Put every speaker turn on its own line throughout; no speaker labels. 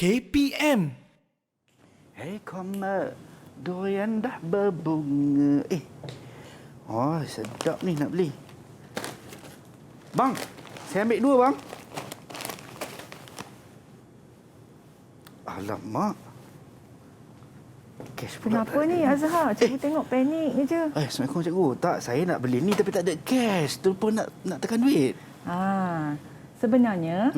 KPM.
Hei Komer, durian dah berbunga. Oh, sedap ni nak beli. Bang, saya ambil 2 bang. Alamak. Cash pula
Kenapa ni Azhar? Cikgu tengok panik ni je.
Assalamualaikum cikgu. Tak, saya nak beli ni tapi tak ada cash. Terlupa nak tekan duit.
Sebenarnya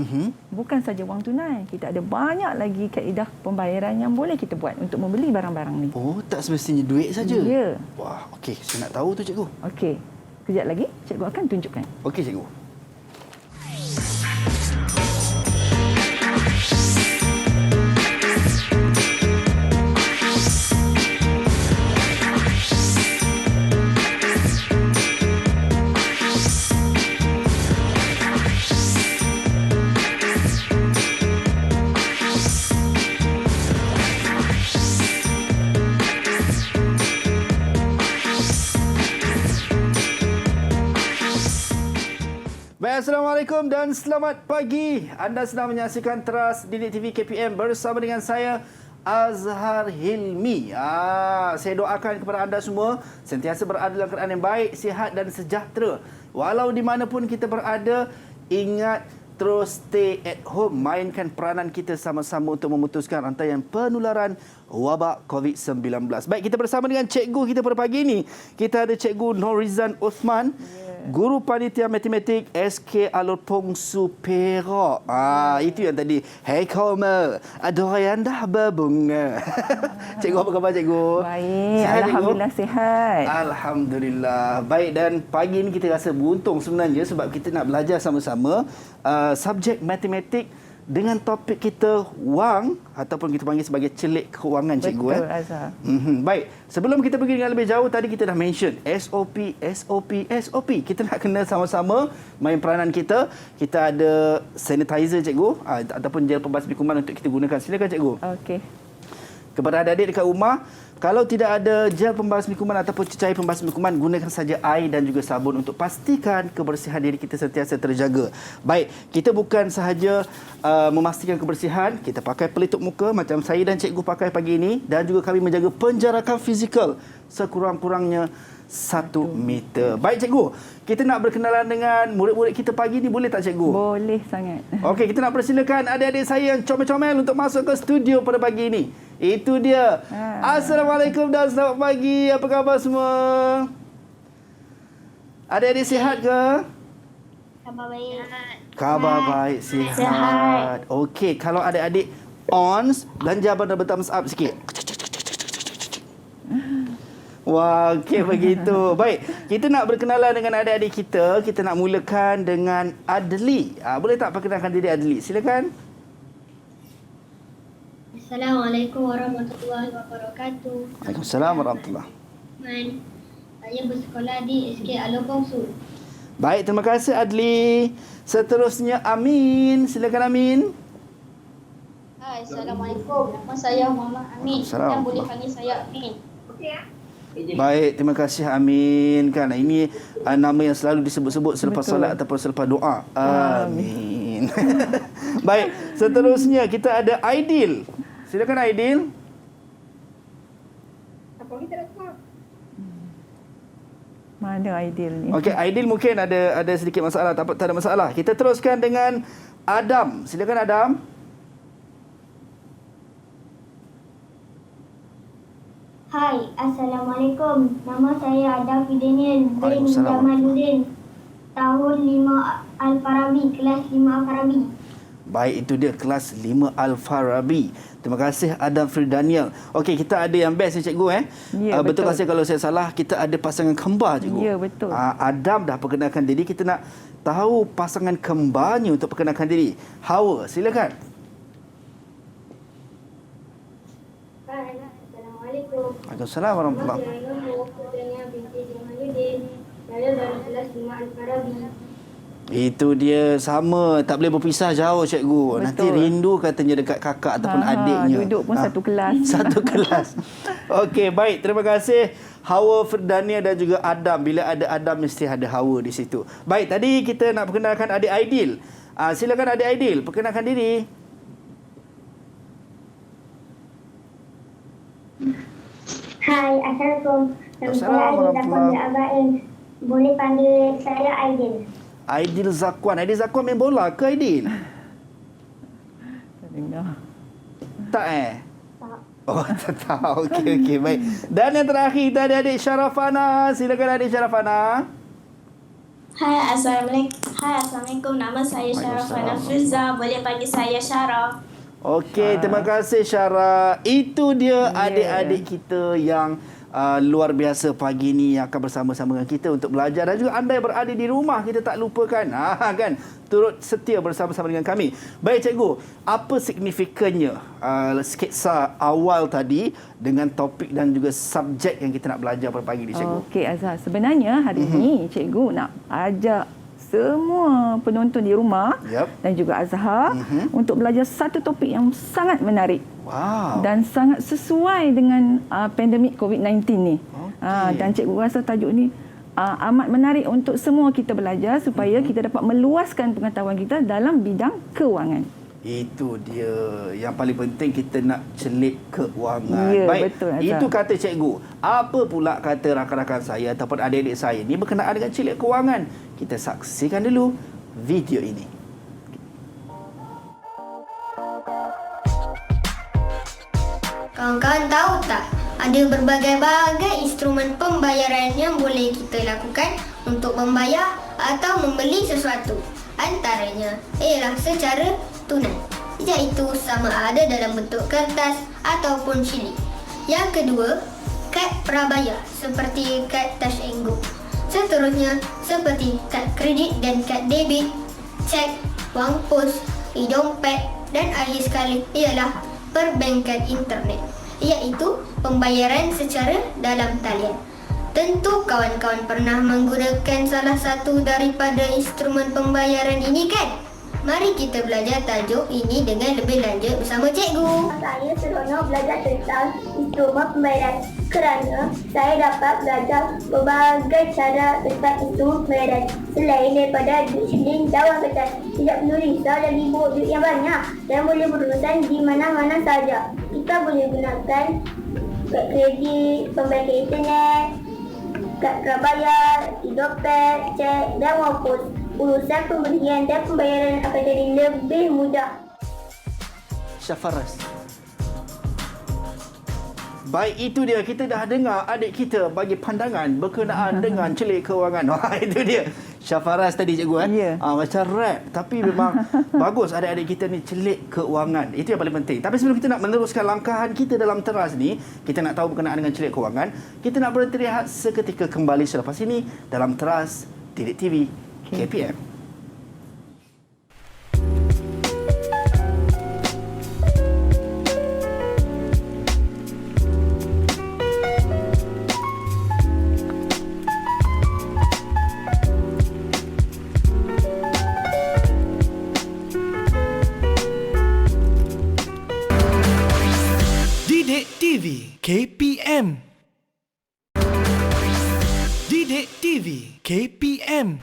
bukan saja wang tunai. Kita ada banyak lagi kaedah pembayaran yang boleh kita buat untuk membeli barang-barang ni.
Oh, tak semestinya duit saja.
Ya.
Wah, okey. Saya nak tahu tu cikgu.
Okey. Kejap lagi cikgu akan tunjukkan.
Okey cikgu. Assalamualaikum dan selamat pagi. Anda sedang menyaksikan Teras Didik TV KPM bersama dengan saya Azhar Hilmi. Saya doakan kepada anda semua sentiasa berada dalam keadaan yang baik, sihat dan sejahtera. Walau di mana pun kita berada, ingat terus stay at home. Mainkan peranan kita sama-sama untuk memutuskan rantaian penularan wabak COVID-19. Baik, kita bersama dengan cikgu kita pada pagi ini. Kita ada Cikgu Norizan Osman. Guru Panitia Matematik SK Alor Pongsu Perak. Itu yang tadi. Hei Komer, durian dah berbunga. Cikgu, apa khabar cikgu?
Baik,
sihat,
alhamdulillah
cikgu?
sihat.
Alhamdulillah. Baik, dan pagi ini kita rasa beruntung sebenarnya sebab kita nak belajar sama-sama subjek matematik dengan topik kita wang ataupun kita panggil sebagai celik kewangan, cikgu.
Betul, Azhar.
Baik, sebelum kita pergi dengan lebih jauh, tadi kita dah mention SOP, SOP, SOP. Kita nak kena sama-sama main peranan kita. Kita ada sanitizer, cikgu, ataupun gel pembasmi kuman untuk kita gunakan. Silakan, cikgu.
Okey.
Kepada adik-adik dekat rumah, kalau tidak ada gel pembasmi kuman ataupun cecair pembasmi kuman, gunakan saja air dan juga sabun untuk pastikan kebersihan diri kita sentiasa terjaga. Baik, kita bukan sahaja memastikan kebersihan, kita pakai pelitup muka macam saya dan cikgu pakai pagi ini, dan juga kami menjaga penjarakan fizikal sekurang-kurangnya 1 meter. Baik cikgu, kita nak berkenalan dengan murid-murid kita pagi ni, boleh tak cikgu?
Boleh sangat.
Okey, kita nak persilakan adik-adik saya yang comel-comel untuk masuk ke studio pada pagi ini. Itu dia. Assalamualaikum dan selamat pagi. Apa khabar semua? Adik-adik sihat ke?
Khabar baik.
Khabar baik, sihat. Okey, kalau adik-adik ons, belanja bandar thumbs up sikit. Wah, okey begitu. Baik, kita nak berkenalan dengan adik-adik kita. Kita nak mulakan dengan Adli. Boleh tak perkenalkan diri Adli? Silakan.
Assalamualaikum warahmatullahi wabarakatuh.
Waalaikumsalam warahmatullahi.
Saya bersekolah di SK Alor Pongsu.
Baik, terima kasih Adli. Seterusnya Amin. Silakan Amin.
Hai, Assalamualaikum. Nama saya Muhammad Amin.
Assalamualaikum.
Yang boleh panggil saya Amin. Okey ya?
Baik, terima kasih Amin. Kan ini nama yang selalu disebut-sebut selepas solat ataupun selepas doa. Amin. Baik, seterusnya kita ada Aidil. Silakan Aidil.
Apa kita nak tahu?
Mana Aidil ni?
Okey, Aidil mungkin ada sedikit masalah, tak ada masalah. Kita teruskan dengan Adam. Silakan Adam.
Hai, Assalamualaikum. Nama saya Adam Fidanian bin
Waalaikumsalam.
Jamaluddin. Tahun 5 Al-Farabi, kelas 5 Al-Farabi.
Baik, itu dia kelas 5 Al-Farabi. Terima kasih Adam Fridaniel. Okey, kita ada yang best ni cikgu
Ya,
betul
betul.
kasih kalau saya salah, kita ada pasangan kembar cikgu.
Ya, betul.
Adam dah perkenalkan diri, kita nak tahu pasangan kembarnya untuk perkenalkan diri. Hawa, silakan.
Hai, Assalamualaikum.
Waalaikumsalam warahmatullahi.
Saya binti Jamaluddin. Saya dari kelas 5 Al-Farabi.
Itu dia, sama, tak boleh berpisah jauh cikgu.
Betul.
Nanti rindu katanya dekat kakak ataupun adiknya.
Duduk pun satu kelas.
Satu kelas. Okey, baik. Terima kasih Hawa, Firdania dan juga Adam. Bila ada Adam mesti ada Hawa di situ. Baik, tadi kita nak perkenalkan adik Aidil. Silakan adik Aidil, perkenalkan diri.
Hai, Assalamualaikum. Nama saya Aidil Zakwan bin Abain. Boleh panggil saya Aidil.
Aidil Zakwan. Aidil Zakwan main bola ke Aidil?
Tak dengar.
Tak
Tak.
Oh, tak tahu. Okey, baik. Dan yang terakhir, kita ada adik Syarafana. Silakan adik Syarafana.
Hai, Assalamualaikum. Nama saya Syarafana Firza. Boleh panggil saya Syara.
Okey, terima kasih Syara. Itu dia adik-adik kita yang luar biasa pagi ni yang akan bersama-sama dengan kita untuk belajar, dan juga anda yang berada di rumah, kita tak lupakan kan turut setia bersama-sama dengan kami. Baik cikgu, apa signifikannya sketsa awal tadi dengan topik dan juga subjek yang kita nak belajar pada pagi ni cikgu?
Okey Azhar, sebenarnya hari ini cikgu nak ajak semua penonton di rumah dan juga Azhar untuk belajar satu topik yang sangat menarik.
Wow.
Dan sangat sesuai dengan pandemik COVID-19 ni. Dan cikgu rasa tajuk ni amat menarik untuk semua kita belajar supaya kita dapat meluaskan pengetahuan kita dalam bidang kewangan.
Itu dia. Yang paling penting kita nak celik keuangan.
Ya,
baik.
Betul, Azhar.
Itu kata cikgu. Apa pula kata rakan-rakan saya ataupun adik-adik saya ni berkenaan dengan celik keuangan? Kita saksikan dulu video ini.
Kawan-kawan tahu tak, ada berbagai-bagai instrumen pembayaran yang boleh kita lakukan untuk membayar atau membeli sesuatu. Antaranya ialah secara tunai, iaitu sama ada dalam bentuk kertas ataupun siling. Yang kedua, kad prabayar seperti kad Touch 'n Go. Seterusnya seperti kad kredit dan kad debit, cek, wang pos, e-dompet, dan akhir sekali ialah perbankan internet, iaitu pembayaran secara dalam talian. Tentu kawan-kawan pernah menggunakan salah satu daripada instrumen pembayaran ini kan? Mari kita belajar tajuk ini dengan lebih lanjut bersama cikgu.
Saya seronok belajar tentang instrumen pembayaran kerana saya dapat belajar berbagai cara tentang instrumen pembayaran selain daripada duit siling dan wang kertas. Tidak perlu risau lagi bawa duit yang banyak dan boleh berurusan di mana-mana saja. Kita boleh gunakan kad kredit, pembayaran internet, kad prabayar, e-dompet, cek dan wang pos. Urusan pembelian dan pembayaran akan jadi lebih mudah.
Syafaras. Baik, itu dia. Kita dah dengar adik kita bagi pandangan berkenaan dengan celik kewangan. Wah, itu dia. Syafaras tadi cikgu
Ya.
macam rap. Tapi memang bagus adik-adik kita ni celik keuangan. Itu yang paling penting. Tapi sebelum kita nak meneruskan langkahan kita dalam teras ni, kita nak tahu berkenaan dengan celik keuangan, kita nak berhenti rehat seketika, kembali selepas ini dalam Teras Didik TV KPM.
Didik TV KPM. Didik TV KPM.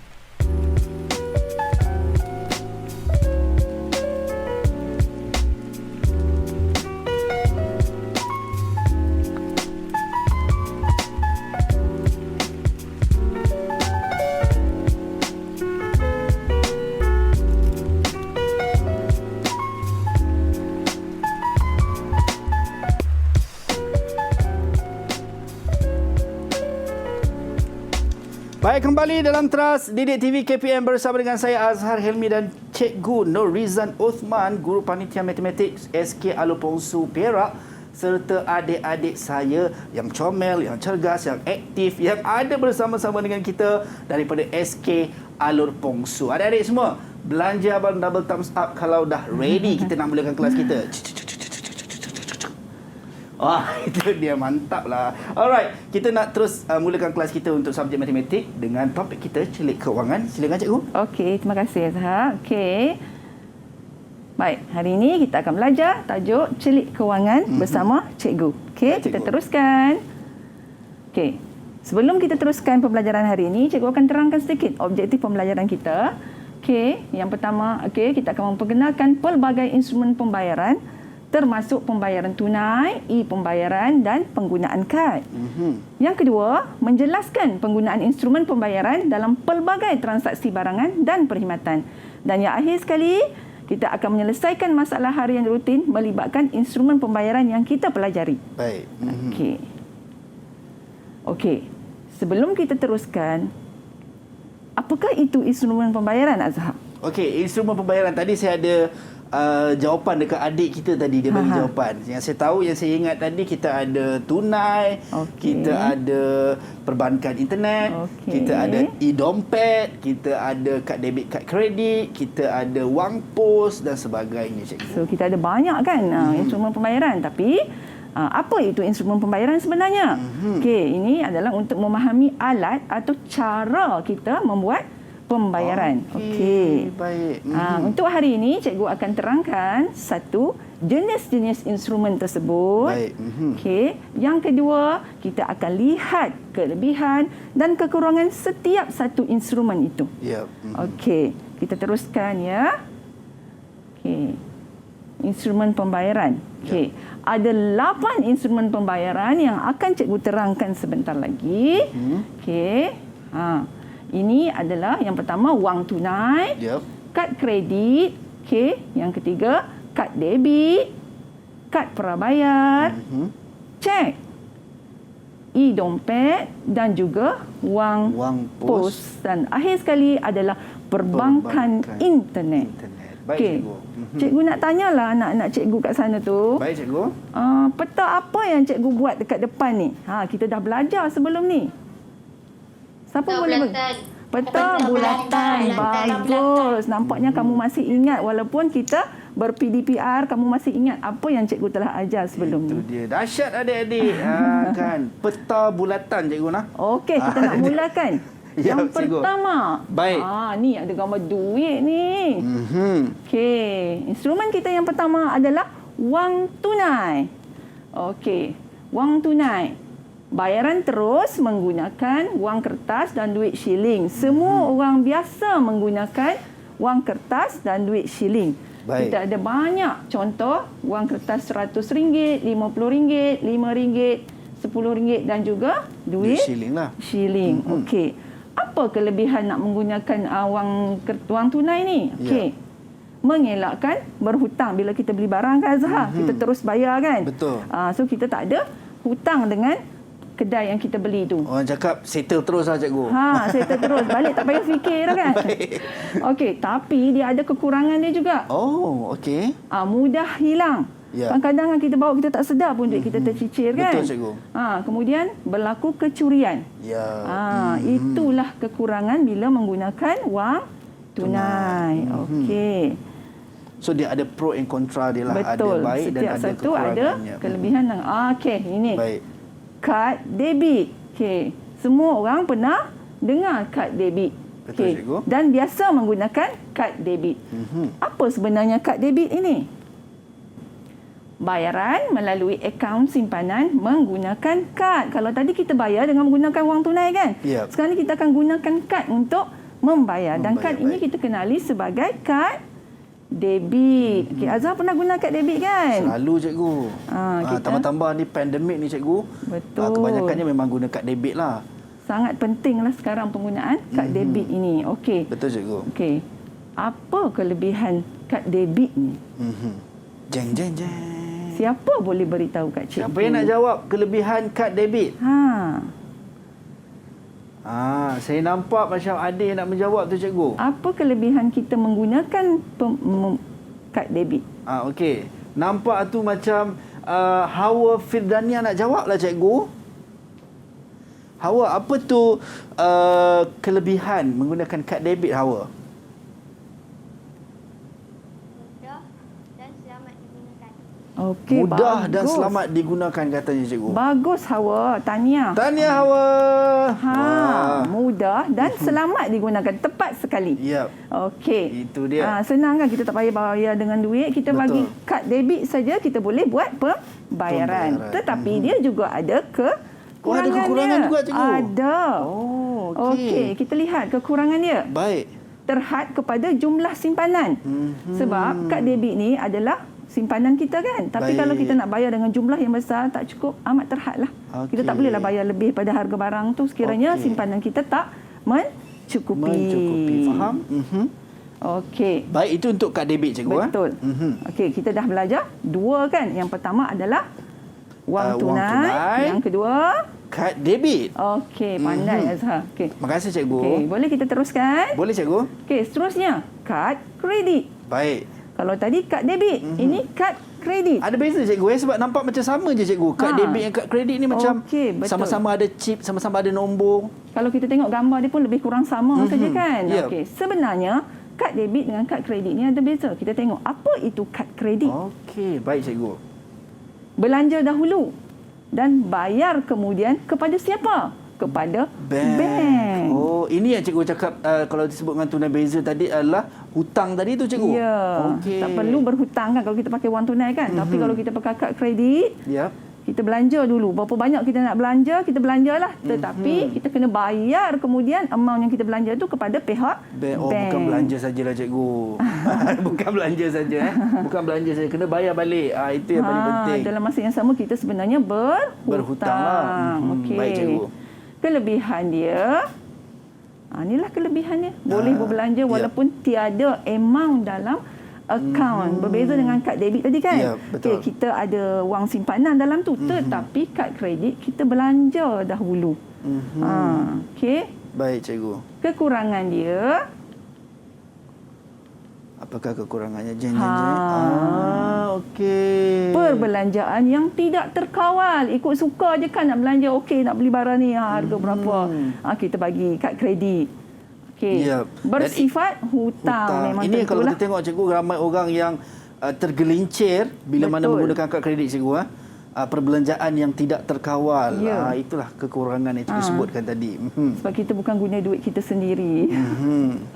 Baik, kembali dalam Teras Didik TV KPM bersama dengan saya Azhar Hilmi dan Cikgu Norizan Uthman, Guru Panitia Matematik SK Alor Pongsu Perak, serta adik-adik saya yang comel, yang cergas, yang aktif, yang ada bersama-sama dengan kita daripada SK Alor Pongsu. Adik-adik semua, belanja abang double thumbs up kalau dah ready kita nak mulakan kelas kita. Wah, itu dia, mantap lah. Alright, kita nak terus mulakan kelas kita untuk subjek matematik dengan topik kita celik keuangan. Silakan cikgu.
Okey, terima kasih Azhar. Okey. Baik, hari ini kita akan belajar tajuk celik kewangan bersama cikgu. Okey,
Ya,
kita
cikgu.
teruskan. Okey. Sebelum kita teruskan pembelajaran hari ini, cikgu akan terangkan sedikit objektif pembelajaran kita. Okey, yang pertama, okey, kita akan memperkenalkan pelbagai instrumen pembayaran. termasuk pembayaran tunai, e-pembayaran dan penggunaan kad. Yang kedua, menjelaskan penggunaan instrumen pembayaran dalam pelbagai transaksi barangan dan perkhidmatan. Dan yang akhir sekali, kita akan menyelesaikan masalah harian rutin melibatkan instrumen pembayaran yang kita pelajari.
Baik.
Okey. Sebelum kita teruskan, apakah itu instrumen pembayaran, Azhar?
Okey, instrumen pembayaran tadi saya ada jawapan dekat adik kita tadi, dia bagi jawapan. Yang saya tahu, yang saya ingat tadi, kita ada tunai, kita ada perbankan internet, kita ada e-dompet, kita ada kad debit, kad kredit, kita ada wang pos dan sebagainya, cikgu.
So kita ada banyak kan instrumen pembayaran, tapi apa itu instrumen pembayaran sebenarnya? Okey, ini adalah untuk memahami alat atau cara kita membuat pembayaran. Okey.
Baik.
Untuk hari ini cikgu akan terangkan satu jenis-jenis instrumen tersebut.
Baik.
Okey. Yang kedua, kita akan lihat kelebihan dan kekurangan setiap satu instrumen itu.
Ya.
Okey, kita teruskan ya. Okey. Instrumen pembayaran. Okey. Ada 8 instrumen pembayaran yang akan cikgu terangkan sebentar lagi. Okey. Ini adalah yang pertama wang tunai, kad kredit, yang ketiga kad debit, kad prabayar, cek, e-dompet dan juga wang pos. Dan akhir sekali adalah perbankan internet.
Baik, cikgu.
Cikgu nak tanyalah anak-anak cikgu kat sana tu.
Baik, cikgu.
Peta apa yang cikgu buat dekat depan ni? Kita dah belajar sebelum ni. Siapa boleh Peta bulatan. Bagus. Nampaknya kamu masih ingat walaupun kita ber-PDPR, kamu masih ingat apa yang cikgu telah ajar sebelum ni.
Itu dia. Dahsyat adik-adik. Kan. Peta bulatan, cikgu nah.
Okey, kita nak mulakan. Yang pertama.
Baik.
Ni ada gambar duit ni. Okey. Instrumen kita yang pertama adalah wang tunai. Okey. Wang tunai. Bayaran terus menggunakan wang kertas dan duit shilling. Semua orang biasa menggunakan wang kertas dan duit shilling.
Baik.
Kita ada banyak contoh wang kertas RM100, RM50, RM5, RM10 dan juga duit
shilling lah.
Shilling. Okey. Apa kelebihan nak menggunakan wang tunai ni? Okey. Mengelakkan berhutang bila kita beli barang kan Azhar. Kita terus bayar kan?
Betul.
So kita tak ada hutang dengan kedai yang kita beli tu.
Orang cakap settle terus lah, cikgu.
Settle terus. Balik tak payah fikir dah kan? Okey, tapi dia ada kekurangan dia juga.
Oh, okey.
Mudah hilang. Kadang-kadang kita bawa, kita tak sedar pun duit kita tercicir kan?
Betul, cikgu.
Kemudian berlaku kecurian. Itulah kekurangan bila menggunakan wang tunai. Okey.
So dia ada pro and kontra dia lah.
Betul.
Ada baik
setiap
dan ada
satu
kekurangannya.
ada kelebihan. Okey, ini.
Baik.
Kad debit. Okey. Semua orang pernah dengar kad debit.
Betul, cikgu.
Dan biasa menggunakan kad debit. Apa sebenarnya kad debit ini? Bayaran melalui akaun simpanan menggunakan kad. Kalau tadi kita bayar dengan menggunakan wang tunai kan? Sekarang ni kita akan gunakan kad untuk membayar. Dan kad ini kita kenali sebagai kad debit. Okey, Azhar pernah guna kad debit kan?
Selalu, cikgu. Tambah-tambah ni pandemik ni, cikgu.
Betul.
Kebanyakannya memang guna kad debit lah.
Sangat pentinglah sekarang penggunaan kad debit ini. Okey.
Betul, cikgu.
Okey. Apa kelebihan kad debit ni?
Jeng, jeng, jeng.
Siapa boleh beritahu kat cikgu?
Siapa yang nak jawab kelebihan kad debit? Saya nampak macam ada yang nak menjawab tu, cikgu.
Apa kelebihan kita menggunakan kad debit?
Okey. Nampak tu macam Hawa Firdania nak jawab lah, cikgu. Hawa, apa tu kelebihan menggunakan kad debit, Hawa?
Okey,
mudah
bagus.
dan selamat digunakan, katanya, cikgu.
Bagus, Hawa. Tahniah.
Tahniah, Hawa.
Mudah dan selamat digunakan. Tepat sekali. Okey.
Itu dia.
Senang kan, kita tak payah bayar dengan duit. Kita bagi kad debit saja, kita boleh buat pembayaran. Tetapi dia juga ada kekurangan
ada kekurangan
dia.
juga, cikgu?
Ada. Okey, kita lihat kekurangan dia.
Baik.
Terhad kepada jumlah simpanan. Sebab kad debit ni adalah simpanan kita kan. Tapi
Baik.
kalau kita nak bayar dengan jumlah yang besar, tak cukup, amat terhad lah. Kita tak
Okey.
bolehlah bayar lebih pada harga barang tu sekiranya
Okey.
simpanan kita tak mencukupi.
Mencukupi. Faham?
Okey.
Baik, itu untuk kad debit cikgu.
Betul. Okey, kita dah belajar dua kan. Yang pertama adalah wang
Wang
tunai.
tunai.
Yang kedua,
Kad debit.
okey, pandai Azhar. Okey.
Terima kasih cikgu.
Okey, boleh kita teruskan?
Boleh cikgu?
Okey, seterusnya kad kredit.
Baik.
Kalau tadi kad debit, ini kad kredit.
Ada beza cikgu sebab nampak macam sama je cikgu. Kad debit dengan kad kredit ni macam
Okey, betul.
sama-sama ada chip, sama-sama ada nombor.
Kalau kita tengok gambar dia pun lebih kurang sama saja kan.
Ya.
Okey, sebenarnya kad debit dengan kad kredit ni ada beza. Kita tengok apa itu kad kredit.
Okey, baik cikgu.
Belanja dahulu dan bayar kemudian kepada siapa? Kepada bank.
Oh, ini yang cikgu cakap kalau disebutkan tunai beza tadi adalah hutang tadi tu cikgu.
Ya.
Okey.
Tak perlu berhutang kan kalau kita pakai wang tunai kan. Tapi kalau kita pakai kad kredit,
Ya.
kita belanja dulu. Berapa banyak kita nak belanja, kita belanjalah. Tetapi kita kena bayar kemudian amount yang kita belanja tu kepada pihak
Oh,
bank.
bukan belanja sajalah cikgu. Bukan belanja saja Bukan belanja saja, kena bayar balik. Itu yang paling penting.
Dalam masa yang sama kita sebenarnya
Berhutang lah.
Okey.
Baik cikgu.
Kelebihan dia, inilah kelebihannya. Boleh berbelanja
ya.
walaupun tiada amount dalam akaun. Berbeza dengan kad debit tadi kan.
Ya, betul.
Okey, kita ada wang simpanan dalam tu. Tetapi kad kredit kita belanja dahulu. Okey.
Baik cikgu.
Kekurangan dia,
Apakah kekurangannya? Jeng. Okey.
perbelanjaan yang tidak terkawal. Ikut suka je kan nak belanja. Okey, nak beli barang ni harga berapa. Kita bagi kad kredit. Okey.
Yep.
Bersifat hutang. Memang
Ini kalau
tentulah.
kita tengok cikgu, ramai orang yang tergelincir bila mana
Betul.
menggunakan kad kredit cikgu. Perbelanjaan yang tidak terkawal.
Ya.
Itulah kekurangan yang cikgu sebutkan tadi.
Sebab kita bukan guna duit kita sendiri.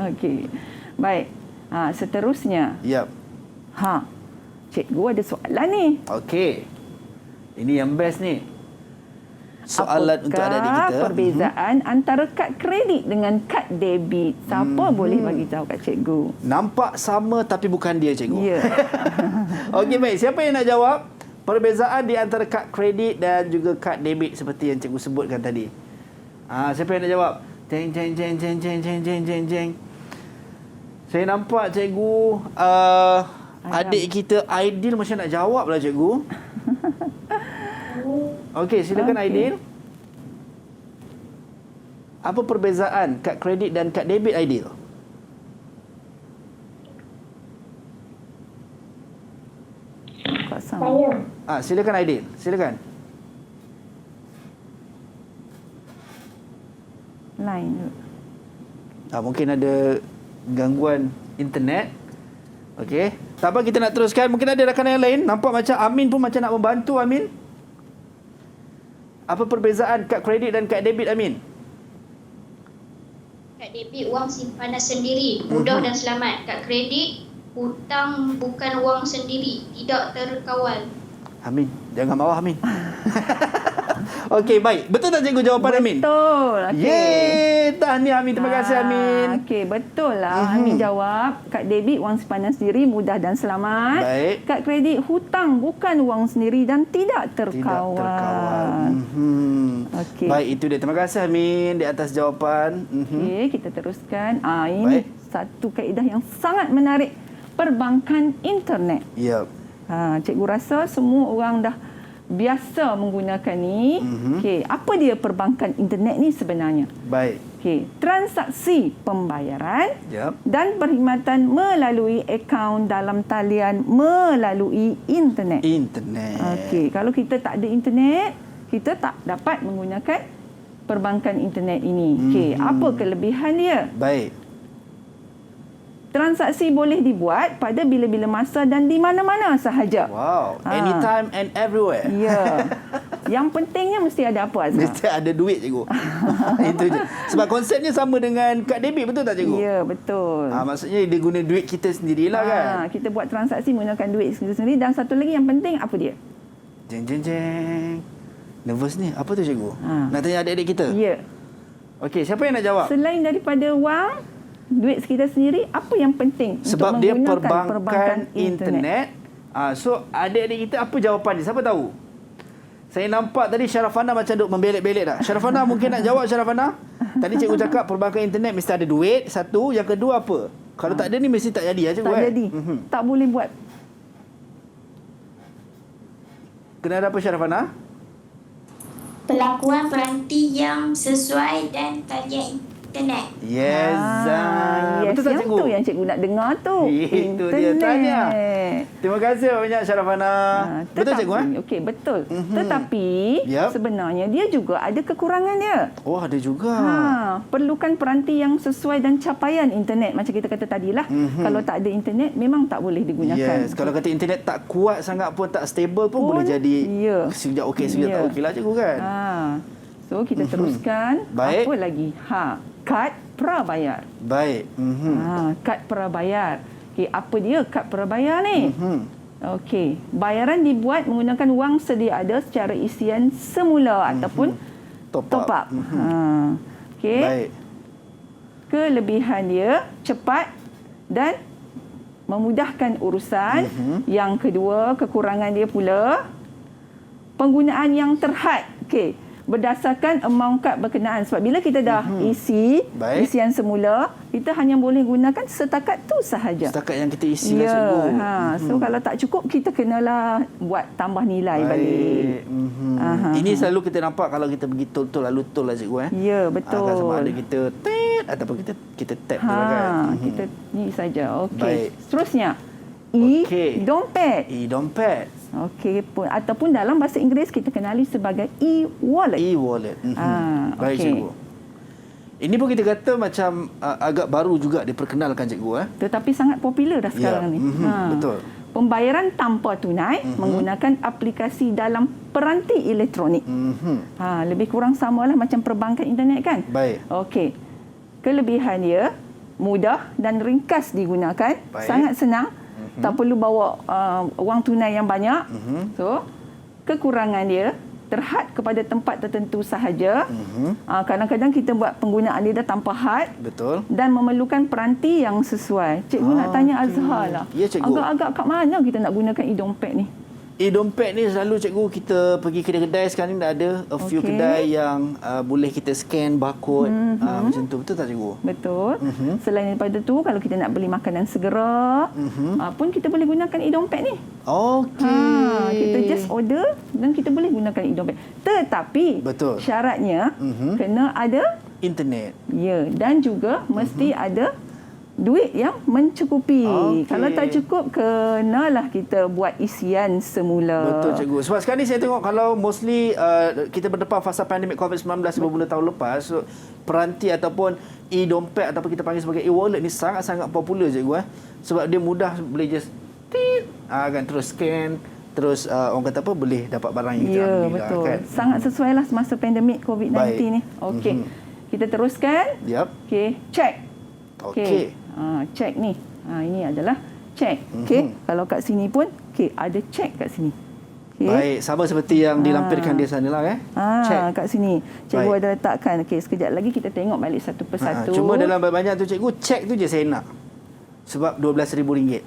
Okey. Baik. Seterusnya.
Yap.
Cikgu ada soalan ni.
Okey. Ini yang best ni. Soalan untuk adik-adik kita.
Perbezaan antara kad kredit dengan kad debit? Siapa boleh bagi tahu kat cikgu?
Nampak sama tapi bukan dia cikgu.
Ya.
Okey, baik. Siapa yang nak jawab perbezaan di antara kad kredit dan juga kad debit seperti yang cikgu sebutkan tadi? Siapa yang nak jawab? Jeng jeng jeng jeng jeng jeng jeng jeng jeng. Saya nampak cikgu adik kita Aidil macam nak jawab lah cikgu. Okey, silakan Aidil. Apa perbezaan kad kredit dan kad debit Aidil?
Tak sama.
Saya.
Silakan Aidil, silakan.
Lain.
Mungkin ada gangguan internet. Okey. Tak apa, kita nak teruskan. Mungkin ada rakan yang lain. Nampak macam Amin pun macam nak membantu Amin. Apa perbezaan kad kredit dan kad debit Amin?
Kad debit wang simpanan sendiri, mudah dan selamat. Kad kredit hutang bukan wang sendiri, tidak terkawal.
Amin, jangan marah Amin. Okey, baik. Betul tak cikgu jawapan Amin?
Betul. Okey.
Yeay, tahniah Amin. Terima kasih Amin.
Okey, betul lah. Amin jawab. Kad debit wang simpanan sendiri mudah dan selamat.
Baik.
Kad kredit hutang bukan wang sendiri dan tidak terkawal.
Tidak terkawal.
Okey.
Baik, itu dia. Terima kasih Amin di atas jawapan.
Okey, kita teruskan. Ini
Baik.
satu kaedah yang sangat menarik. Perbankan internet.
Ya.
Cikgu rasa semua orang dah biasa menggunakan ni. Okey, apa dia perbankan internet ni sebenarnya?
Baik.
Okey, transaksi pembayaran
Ya.
dan perkhidmatan melalui akaun dalam talian melalui internet.
Internet.
Okey, kalau kita tak ada internet, kita tak dapat menggunakan perbankan internet ini. Okey, apa kelebihan dia?
Baik.
Transaksi boleh dibuat pada bila-bila masa dan di mana-mana sahaja.
Wow. Anytime and everywhere.
Ya. Yang pentingnya mesti ada apa, Azhar?
Mesti ada duit cikgu. Itu je. Sebab konsepnya sama dengan kad debit, betul tak cikgu?
Ya, betul.
Maksudnya dia guna duit kita sendirilah kan.
Kita buat transaksi menggunakan duit sendiri. Dan satu lagi yang penting, apa dia?
Jeng jeng jeng. Nervous ni. Apa tu cikgu? Nak tanya adik-adik kita?
Ya.
Okey, siapa yang nak jawab?
Selain daripada wang, duit kita sendiri, apa yang penting
Sebab
untuk
dia
menggunakan
perbankan internet. So adik-adik kita apa jawapan dia? Siapa tahu? Saya nampak tadi Syarafana macam duk membelek-belek dah. Syarafana mungkin nak jawab, Syarafana. Tadi cikgu cakap perbankan internet mesti ada duit. Satu. Yang kedua apa? Kalau tak ada ni mesti tak jadi cikgu.
Tak jadi. Tak boleh buat.
Kena ada apa Syarafana?
Pelakuan peranti yang sesuai dan talian internet.
Yes.
Yes,
Betul tak
yang
cikgu?
tu yang cikgu nak dengar tu.
Itu dia tanya. Terima kasih banyak Syarafana. Betul cikgu?
Okey, betul. Tetapi
Yap.
sebenarnya dia juga ada kekurangan dia.
Oh, ada juga.
Perlukan peranti yang sesuai dan capaian internet macam kita kata tadilah. Kalau tak ada internet memang tak boleh digunakan.
Yes, kalau kata internet tak kuat sangat pun, tak stable pun boleh jadi sekejap okey, sekejap tak okey lah cikgu kan.
So kita teruskan.
Baik.
Apa lagi? Kad prabayar.
Baik.
Kad prabayar. Okey, apa dia kad prabayar ni? Okey, bayaran dibuat menggunakan wang sedia ada secara isian semula ataupun top up. Okey.
Baik.
Kelebihan dia cepat dan memudahkan urusan. Yang kedua, kekurangan dia pula penggunaan yang terhad. Okey, berdasarkan amount kad berkenaan. Sebab bila kita dah isi isian semula, kita hanya boleh gunakan setakat tu sahaja.
Setakat yang kita isi lah cikgu.
So kalau tak cukup, kita kenalah buat tambah nilai balik.
Ini selalu kita nampak kalau kita pergi tol-tol lalu tol lah cikgu.
Ya, betul.
Kan sama ada kita tet ataupun kita tap je lah kan.
Kita ni saja. Okey.
Baik.
Seterusnya, dompet.
Dompet.
Okey, ataupun dalam bahasa Inggeris kita kenali sebagai e-wallet.
E-wallet. Baik
okey.
cikgu. Ini pun kita kata macam agak baru juga diperkenalkan cikgu.
Tetapi sangat popular dah sekarang ni.
Betul.
Pembayaran tanpa tunai menggunakan aplikasi dalam peranti elektronik. Lebih kurang samalah macam perbankan internet kan?
Baik.
Okey. Kelebihan dia mudah dan ringkas digunakan.
Baik.
Sangat senang. Tak perlu bawa wang tunai yang banyak. So, kekurangan dia terhad kepada tempat tertentu sahaja. Kadang-kadang kita buat penggunaan dia dah tanpa had.
Betul.
Dan memerlukan peranti yang sesuai. Cikgu nak tanya Azhar lah.
Ya, cikgu.
Agak-agak kat mana kita nak gunakan e-dompet ni?
E-dompet ni selalu cikgu kita pergi kedai-kedai sekarang ni dah ada a few kedai yang boleh kita scan barcode macam tu. Betul tak cikgu?
Betul. Selain daripada tu, kalau kita nak beli makanan segera pun kita boleh gunakan e-dompet ni.
Okey.
Kita just order dan kita boleh gunakan e-dompet. Tetapi
betul,
syaratnya kena ada
internet.
Ya, dan juga mesti ada duit yang mencukupi. Kalau tak cukup, kenalah kita buat isian semula.
Betul cikgu. Sebab sekarang ni saya tengok kalau mostly kita berdepan fasa pandemik COVID-19 beberapa tahun lepas, so, peranti ataupun e-dompet ataupun kita panggil sebagai e-wallet ni sangat-sangat popular cikgu. Sebab dia mudah, boleh just kan terus scan, terus orang kata apa, boleh dapat barang yang kita ambil.
Betul.
Kan?
Sangat sesuai lah semasa pandemik COVID-19 ni. Okey. Kita teruskan. Okey, cek. Okey. Cek ni. Ini adalah cek. Okey. Kalau kat sini pun ada cek kat sini. Okay.
Baik, sama seperti yang dilampirkan di sana lah
cek kat sini. Cikgu ada letakkan. Okey, sekejap lagi kita tengok balik satu persatu.
Cuma dalam banyak tu cikgu, cek tu je saya nak. Sebab RM12,000.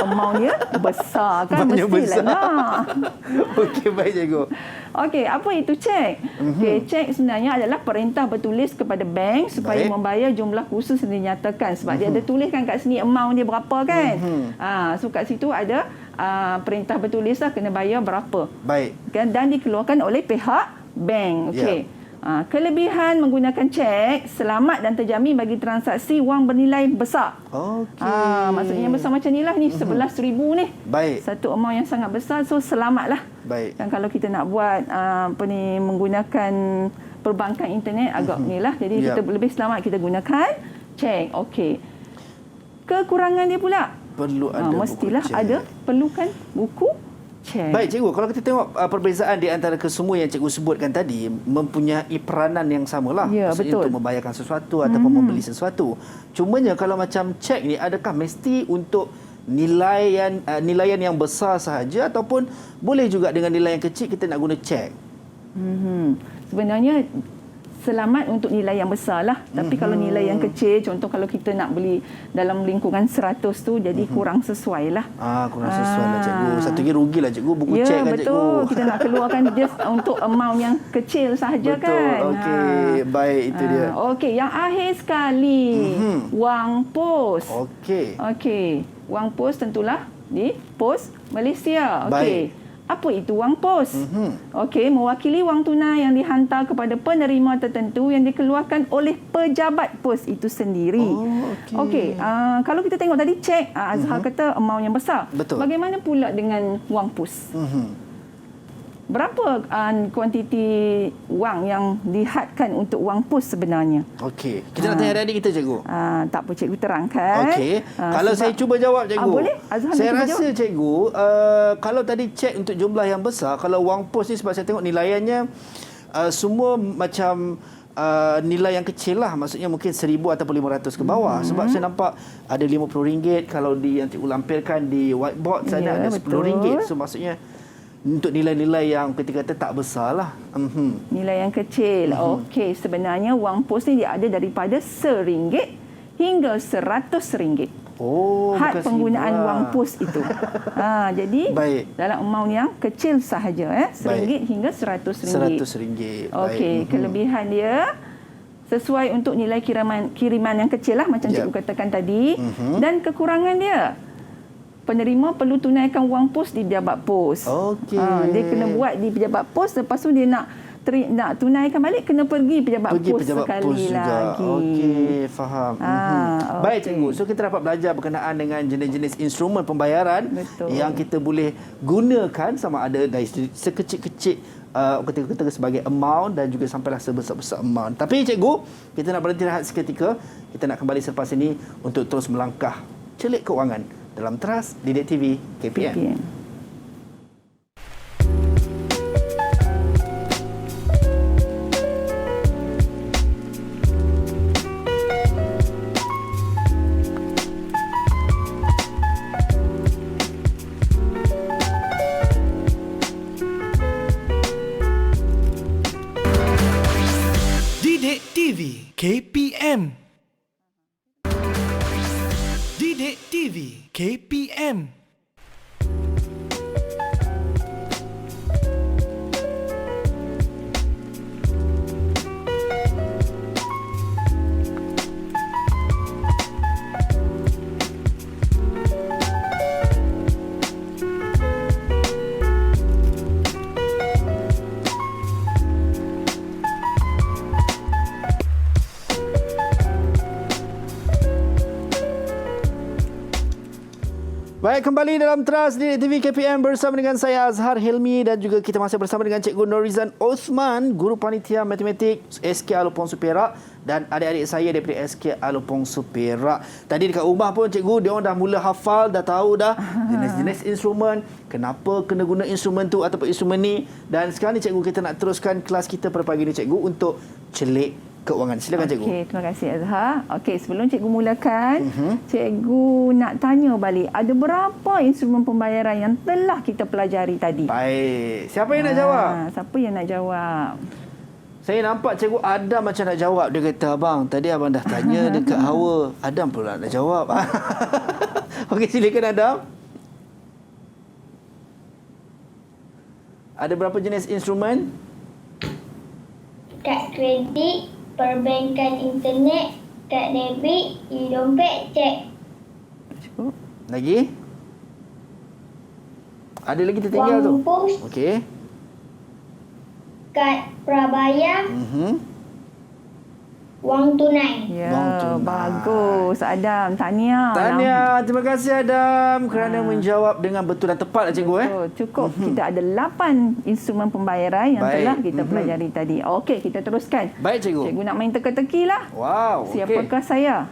Amount dia besar kan?
Banyak
mestilah
besar.
nak.
Okey, baik cikgu.
Okey, apa itu cek? Okey, cek sebenarnya adalah perintah bertulis kepada bank supaya membayar jumlah khusus yang dinyatakan. Sebab dia ada tuliskan kat sini amount dia berapa kan? So kat situ ada perintah bertulis lah kena bayar berapa.
Baik.
Dan dikeluarkan oleh pihak bank. Okey. Kelebihan menggunakan cek, selamat dan terjamin bagi transaksi wang bernilai besar.
Okey.
Maksudnya yang besar macam ni lah, ni RM11,000 ni.
Baik.
Satu amount yang sangat besar, so selamatlah.
Baik.
Dan kalau kita nak buat menggunakan perbankan internet agak ni lah. Jadi kita lebih selamat kita gunakan cek. Okey. Kekurangan dia pula.
Perlu ada
mestilah
buku cek.
ada perlukan buku cek.
Baik cikgu, kalau kita tengok perbezaan di antara kesemua yang cikgu sebutkan tadi mempunyai peranan yang samalah.
Ya,
maksudnya
betul.
untuk membayarkan sesuatu ataupun membeli sesuatu. Cumanya kalau macam cek ni, adakah mesti untuk nilaian yang besar sahaja ataupun boleh juga dengan nilai yang kecil kita nak guna cek?
Sebenarnya selamat untuk nilai yang besar lah. Tapi kalau nilai yang kecil, contoh kalau kita nak beli dalam lingkungan 100 tu, jadi kurang sesuai lah.
Kurang sesuai lah cikgu. Satu lagi rugilah cikgu, buku
Ya,
cek kan cikgu.
betul. Kita nak keluarkan just untuk amount yang kecil sahaja
Betul.
kan.
Okey, baik itu dia.
Okey, yang akhir sekali, wang pos.
Okey.
Okey, wang pos tentulah di pos Malaysia. Okey.
Baik.
Apa itu wang pos? Okey, mewakili wang tunai yang dihantar kepada penerima tertentu yang dikeluarkan oleh pejabat pos itu sendiri. Okey, kalau kita tengok tadi cek, Azhar kata amount yang besar.
Betul.
Bagaimana pula dengan wang pos? Berapa kuantiti wang yang dihadkan untuk wang pos sebenarnya?
Okey. Kita nak tanya adik-adik kita cikgu.
Tak apa, cikgu terangkan.
Okey. Kalau saya cuba jawab cikgu.
Boleh. Azhar
Saya
cuba
rasa
jawab.
cikgu, kalau tadi cek untuk jumlah yang besar, kalau wang pos ni sebab saya tengok nilaiannya semua macam nilai yang kecil lah. Maksudnya mungkin 1,000 ataupun 500 ke bawah. Sebab saya nampak ada RM50 kalau yang cikgu lampirkan di whiteboard sana ada RM10. So maksudnya untuk nilai-nilai yang kita kata tak besar lah.
Nilai yang kecil. Okey, sebenarnya wang pos ni dia ada daripada RM1 hingga RM100. Had
bukan
penggunaan
RM1,000
wang pos itu. Jadi
Baik.
dalam amount yang kecil sahaja, RM1 hingga RM100.
RM100.
Okey, kelebihan dia sesuai untuk nilai kiriman yang kecil lah macam cikgu katakan tadi. Dan kekurangan dia, penerima perlu tunaikan wang pos di pejabat pos.
Okey.
Dia kena buat di pejabat pos, lepas tu dia nak tunaikan balik, kena pergi pejabat pos sekali lagi.
Okey, faham. Baik cikgu. So kita dapat belajar berkenaan dengan jenis-jenis instrumen pembayaran yang kita boleh gunakan, sama ada dari sekecil-kecil ketika sebagai amount dan juga sampailah sebesar-besar amount. Tapi cikgu, kita nak berhenti rehat seketika. Kita nak kembali selepas ini untuk terus melangkah celik keuangan dalam Teras Didik TV KPM.
Didik TV KPM. Didik TV KPM.
Baik, kembali dalam Teras Didik TV KPM bersama dengan saya Azhar Hilmi dan juga kita masih bersama dengan Cikgu Norizan Osman, Guru Panitia Matematik SK Alopongsu Perak, dan adik-adik saya daripada SK Alopongsu Perak. Tadi dekat rumah pun cikgu, dia orang dah mula hafal, dah tahu dah jenis-jenis instrumen, kenapa kena guna instrumen tu ataupun instrumen ni. Dan sekarang ni cikgu, kita nak teruskan kelas kita pada pagi ni cikgu untuk celik keuangan. Silakan cikgu.
Okey, terima kasih Azhar. Okey, sebelum cikgu mulakan, cikgu nak tanya balik, ada berapa instrumen pembayaran yang telah kita pelajari tadi?
Baik. Siapa yang nak jawab?
Siapa yang nak jawab?
Saya nampak cikgu Adam macam nak jawab. Dia kata, abang, tadi abang dah tanya dekat Hawa. Adam pula nak jawab. Okey, silakan Adam. Ada berapa jenis instrumen?
Kad kredit, perbankan internet, kad debit, e-dompet, cek.
Cukup.
Lagi? Ada lagi tertinggal tu?
Wang pos,
Okey.
kad prabayar, wang tunai.
Ya,
Wang tunai.
bagus Adam. Tahniah.
Tahniah. Terima kasih Adam kerana menjawab dengan betul dan tepat lah cikgu.
Betul, cukup. Kita ada 8 instrumen pembayaran yang
Baik.
telah kita pelajari tadi. Okey, kita teruskan.
Baik cikgu.
Cikgu nak main teka-teki lah.
Wow.
Siapakah saya?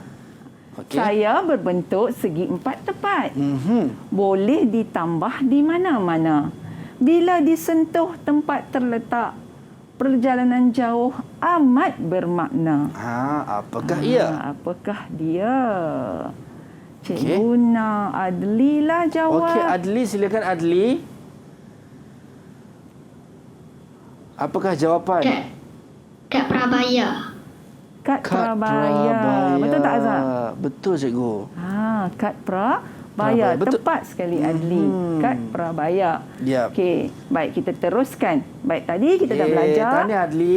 Okey.
Saya berbentuk segi empat tepat. Boleh ditambah di mana-mana. Bila disentuh tempat terletak, perjalanan jauh amat bermakna.
Apakah ia?
Apakah dia? Cikgu nak Adli lah jawab.
Okey, Adli, silakan Adli. Apakah jawapan?
Kad prabayar.
Kad prabayar. Betul tak Azhar?
Betul cikgu.
Kad prabayar.
Betul.
Tepat sekali Adli. Kad prabayar.
Yap.
Okey, baik kita teruskan. Baik, tadi kita dah belajar.
Tahniah Adli.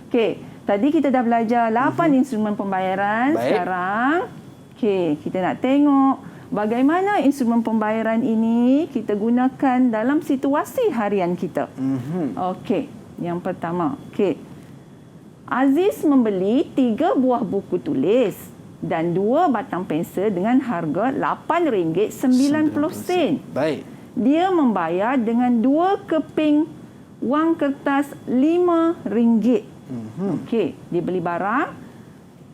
Okey, tadi kita dah belajar 8 instrumen pembayaran.
Baik.
Sekarang, okey, kita nak tengok bagaimana instrumen pembayaran ini kita gunakan dalam situasi harian kita. Okey, yang pertama. Okey. Aziz membeli 3 buah buku tulis dan 2 batang pensel dengan harga RM8.90.
Baik.
Dia membayar dengan 2 keping wang kertas RM5. Okey, dia beli barang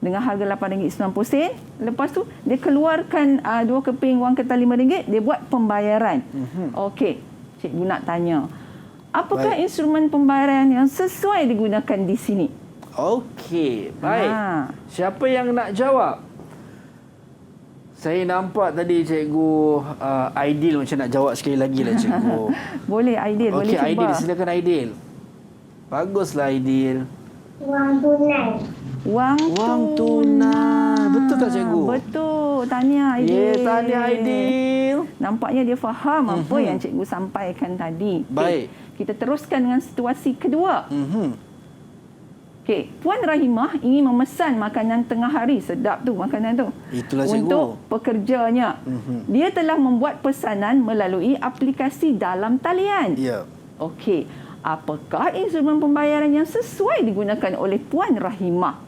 dengan harga RM8.90. Lepas tu dia keluarkan 2 keping wang kertas RM5, dia buat pembayaran. Okey, cikgu nak tanya, apakah instrumen pembayaran yang sesuai digunakan di sini?
Okey, baik. Siapa yang nak jawab? Saya nampak tadi cikgu Aidil macam nak jawab sekali lagi lah cikgu.
Boleh Aidil, boleh
Okey,
cuba.
Aidil, silakan Aidil. Baguslah Aidil.
Wang tunai.
Wang
tunai. Betul tak cikgu?
Betul. Tahniah Aidil.
Tahniah Aidil.
Nampaknya dia faham apa yang cikgu sampaikan tadi.
Baik.
Kita teruskan dengan situasi kedua. Okey, Puan Rahimah ingin memesan makanan tengah hari. Sedap tu makanan tu.
Itulah cikgu.
Untuk pekerjanya. Dia telah membuat pesanan melalui aplikasi dalam talian.
Ya.
Okey, apakah instrumen pembayaran yang sesuai digunakan oleh Puan Rahimah?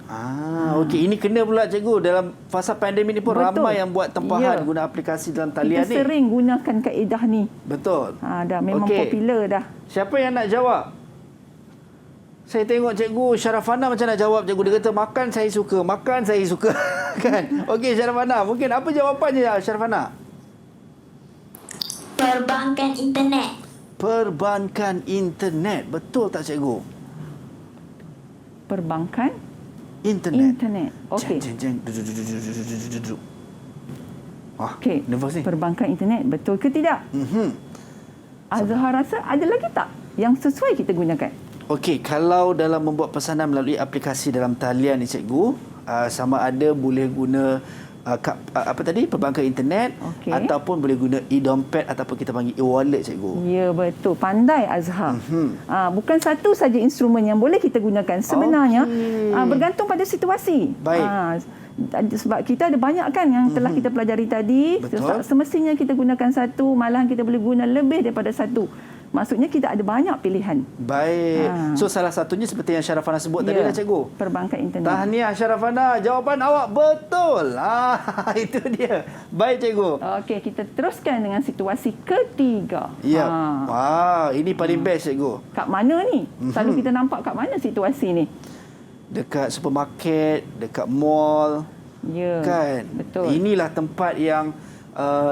Okey, ini kena pula cikgu. Dalam fasa pandemik ni pun
Betul.
ramai yang buat tempahan guna aplikasi dalam talian
Kita sering gunakan kaedah ni.
Betul.
Dah memang popular dah.
Siapa yang nak jawab? Saya tengok cikgu Syarafana macam nak jawab cikgu. Dia kata makan saya suka, makan saya suka. Kan? Okey Syarafana, mungkin apa jawapannya Syarafana?
Perbankan internet.
Perbankan internet. Betul tak cikgu?
Perbankan
internet.
Okey. Okey.
Nervous ni.
Perbankan internet betul ke tidak? Azhar rasa ada lagi tak yang sesuai kita gunakan?
Okey, kalau dalam membuat pesanan melalui aplikasi dalam talian ni cikgu, sama ada boleh guna apa tadi, perbankan internet, ataupun boleh guna e-dompet ataupun kita panggil e-wallet cikgu.
Ya, betul. Pandai Azhar. Bukan satu saja instrumen yang boleh kita gunakan. Sebenarnya bergantung pada situasi.
Baik.
Sebab kita ada banyak kan yang telah kita pelajari tadi.
Betul.
Semestinya kita gunakan satu, malahan kita boleh guna lebih daripada satu. Maksudnya kita ada banyak pilihan.
Baik. So salah satunya seperti yang Syarafana sebut tadi lah cikgu.
Perbankan internet.
Tahniah Syarafana, jawapan awak betul. Itu dia. Baik cikgu.
Okey, kita teruskan dengan situasi ketiga.
Ya. Ini paling best cikgu.
Kat mana ni? Selalu kita nampak kat mana situasi ni?
Dekat supermarket, dekat mall.
Ya.
Kan?
Betul.
Inilah tempat yang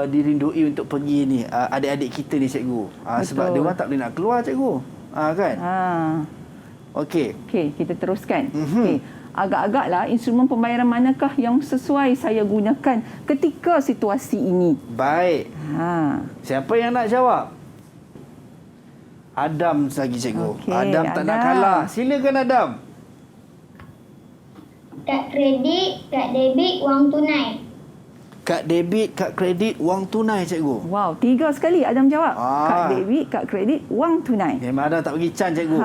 dirindui untuk pergi ni, adik-adik kita ni cikgu. Sebab dia orang tak boleh nak keluar cikgu. Kan? Okey.
Okey, kita teruskan. Okey. Agak-agaklah instrumen pembayaran manakah yang sesuai saya gunakan ketika situasi ini?
Baik. Siapa yang nak jawab? Adam lagi cikgu.
Okey,
Adam tak nak kalah. Silakan Adam.
Kad kredit, kad debit, wang tunai.
Kad debit, kad kredit, wang tunai cikgu.
Wow, 3 sekali Adam jawab. Kad debit, kad kredit, wang tunai.
Memang Adam tak bagi can cikgu.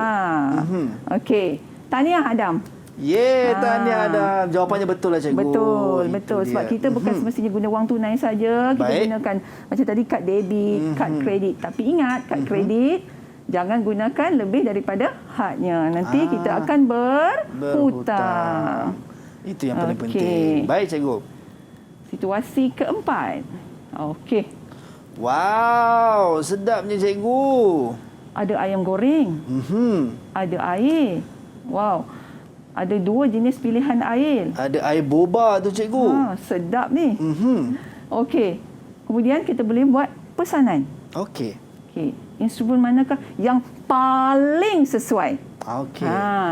Okey. Tahniah Adam.
Tahniah Adam. Jawapannya betul lah cikgu.
Betul. Sebab kita bukan semestinya guna wang tunai saja. Kita gunakan macam tadi kad debit, kad kredit. Tapi ingat, kad kredit jangan gunakan lebih daripada hadnya. Nanti kita akan berhutang.
Itu yang paling penting. Baik cikgu.
Situasi keempat. Okey.
Wow, sedapnya cikgu.
Ada ayam goreng. Ada air. Wow. Ada 2 jenis pilihan air.
Ada air boba tu cikgu.
Sedap ni. Okey. Kemudian kita boleh buat pesanan.
Okey.
Instrumen manakah yang paling sesuai?
Okey.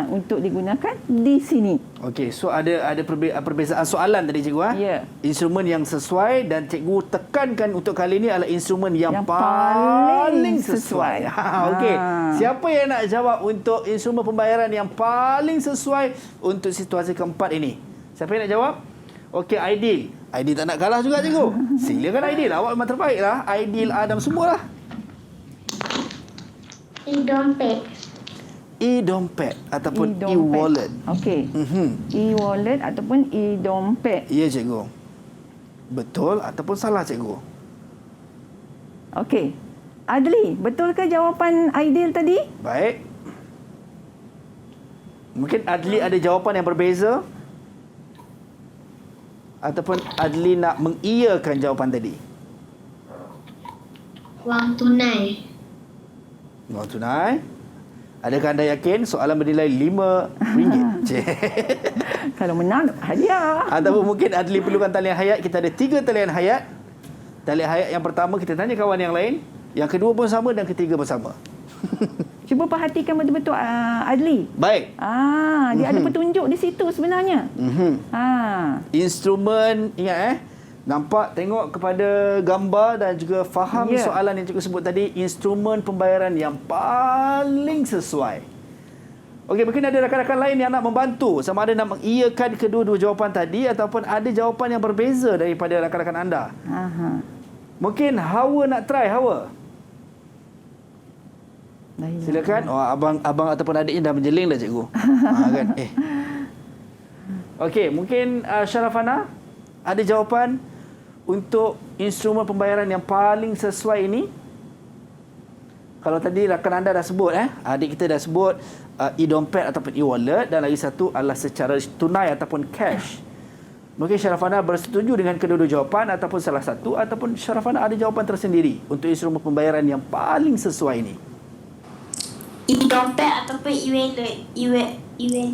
Untuk digunakan di sini.
Okey, so ada perbezaan soalan tadi cikgu
Ya.
Instrumen yang sesuai dan cikgu tekankan untuk kali ini adalah instrumen yang
Yang
paling
paling
sesuai.
sesuai.
Okey. Siapa yang nak jawab untuk instrumen pembayaran yang paling sesuai untuk situasi keempat ini? Siapa yang nak jawab? Okey, Aidil. Aidil tak nak kalah juga cikgu. Silakan Aidil, awak memang terbaiklah. Aidil, Adam semualah.
E-dompet.
E-dompet ataupun
E-dompet.
e-wallet.
Okey. E-wallet ataupun e-dompet.
Ya cikgu. Betul ataupun salah cikgu?
Okey. Adli, betulkah jawapan Aidil tadi?
Baik. Mungkin Adli ada jawapan yang berbeza? Ataupun Adli nak mengiyakan jawapan tadi?
Wang tunai.
Wang tunai. Adakah anda yakin soalan bernilai RM5?
Kalau menang, hadiah.
Ataupun mungkin Adli perlukan talian hayat. Kita ada 3 talian hayat. Talian hayat yang pertama kita tanya kawan yang lain. Yang kedua pun sama dan ketiga pun sama.
Cuba perhatikan betul-betul Adli.
Baik.
Dia ada petunjuk di situ sebenarnya.
Instrumen, ingat nampak, tengok kepada gambar dan juga faham soalan yang cikgu sebut tadi. Instrumen pembayaran yang paling sesuai. Okey, mungkin ada rakan-rakan lain yang nak membantu. Sama ada nak mengiyakan kedua-dua jawapan tadi ataupun ada jawapan yang berbeza daripada rakan-rakan anda. Mungkin Hawa nak try, Hawa. Silakan. Oh, abang ataupun adiknya dah menjeling dah cikgu. Kan? Okey, mungkin Syarafana ada jawapan untuk instrumen pembayaran yang paling sesuai ini? Kalau tadi rakan anda dah sebut, adik kita dah sebut e-dompet ataupun e-wallet, dan lagi satu adalah secara tunai ataupun cash. Mungkin Syarafana bersetuju dengan kedua-dua jawapan ataupun salah satu, ataupun Syarafana ada jawapan tersendiri untuk instrumen pembayaran yang paling sesuai ini?
E-dompet ataupun e-wallet.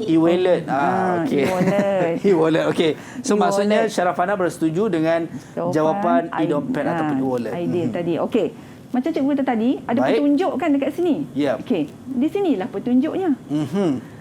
E-wallet. Okey.
E-wallet.
E-wallet. Okey. So
E-wallet.
maksudnya Syarafana bersetuju dengan jawapan e-dompet ataupun e-wallet.
Ideal tadi. Okey. Macam cikgu kata tadi, ada
Baik.
petunjuk kan dekat sini?
Ya.
Okey. Di sinilah petunjuknya.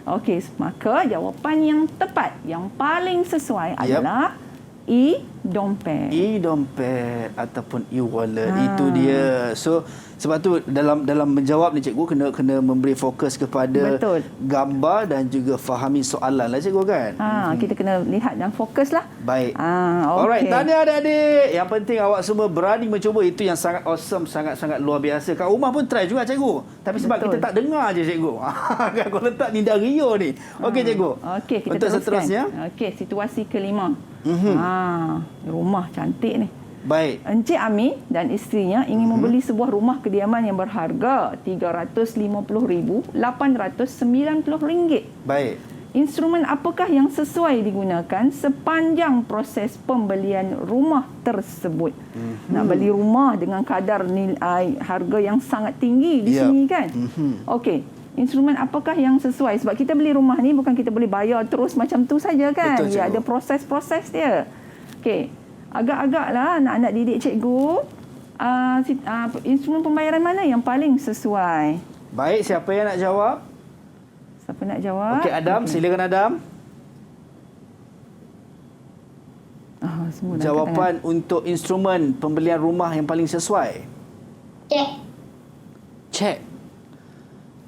Okey, maka jawapan yang tepat, yang paling sesuai adalah e-dompet.
E-dompet ataupun e-wallet. Itu dia. So sebab tu dalam menjawab ni cikgu kena memberi fokus kepada gambar dan juga fahami soalan lah cikgu kan.
Kita kena lihat dan fokus lah.
Baik.
Okay.
Alright, tahniah adik-adik. Yang penting awak semua berani mencuba. Itu yang sangat awesome, sangat-sangat luar biasa. Kat rumah pun try juga cikgu. Tapi sebab kita tak dengar je cikgu. Kan kau letak ni dah Rio ni. Okey cikgu.
Okey, kita
untuk
teruskan.
seterusnya.
Okey, situasi kelima. Rumah cantik ni.
Baik.
Encik Ami dan isterinya ingin membeli sebuah rumah kediaman yang berharga RM350,890.
Baik.
Instrumen apakah yang sesuai digunakan sepanjang proses pembelian rumah tersebut? Nak beli rumah dengan kadar nilai harga yang sangat tinggi di sini kan? Okey. Instrumen apakah yang sesuai? Sebab kita beli rumah ni bukan kita boleh bayar terus macam tu saja kan?
Betul,
dia ada proses-proses dia. Okey. Agak-agaklah anak-anak didik cikgu, instrumen pembayaran mana yang paling sesuai?
Baik, siapa yang nak jawab?
Siapa nak jawab?
Okey, Adam. Silakan Adam.
Semua
Jawapan untuk instrumen pembelian rumah yang paling sesuai. Cek.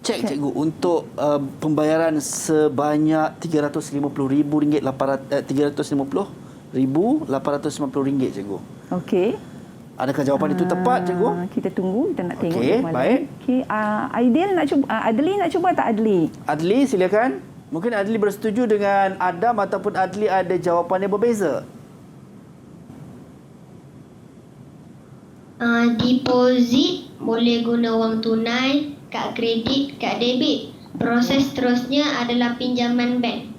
Cek cikgu untuk pembayaran sebanyak RM350,890 RM350,890 cikgu.
Okey.
Adakah jawapan itu tepat cikgu?
Kita tunggu, kita nak tengok.
Okey, baik.
Okey, Aidil nak cuba, Adli nak cuba tak Adli?
Adli silakan. Mungkin Adli bersetuju dengan Adam ataupun Adli ada jawapan yang berbeza.
Deposit boleh guna wang tunai, kad kredit, kad debit. Proses seterusnya adalah pinjaman bank.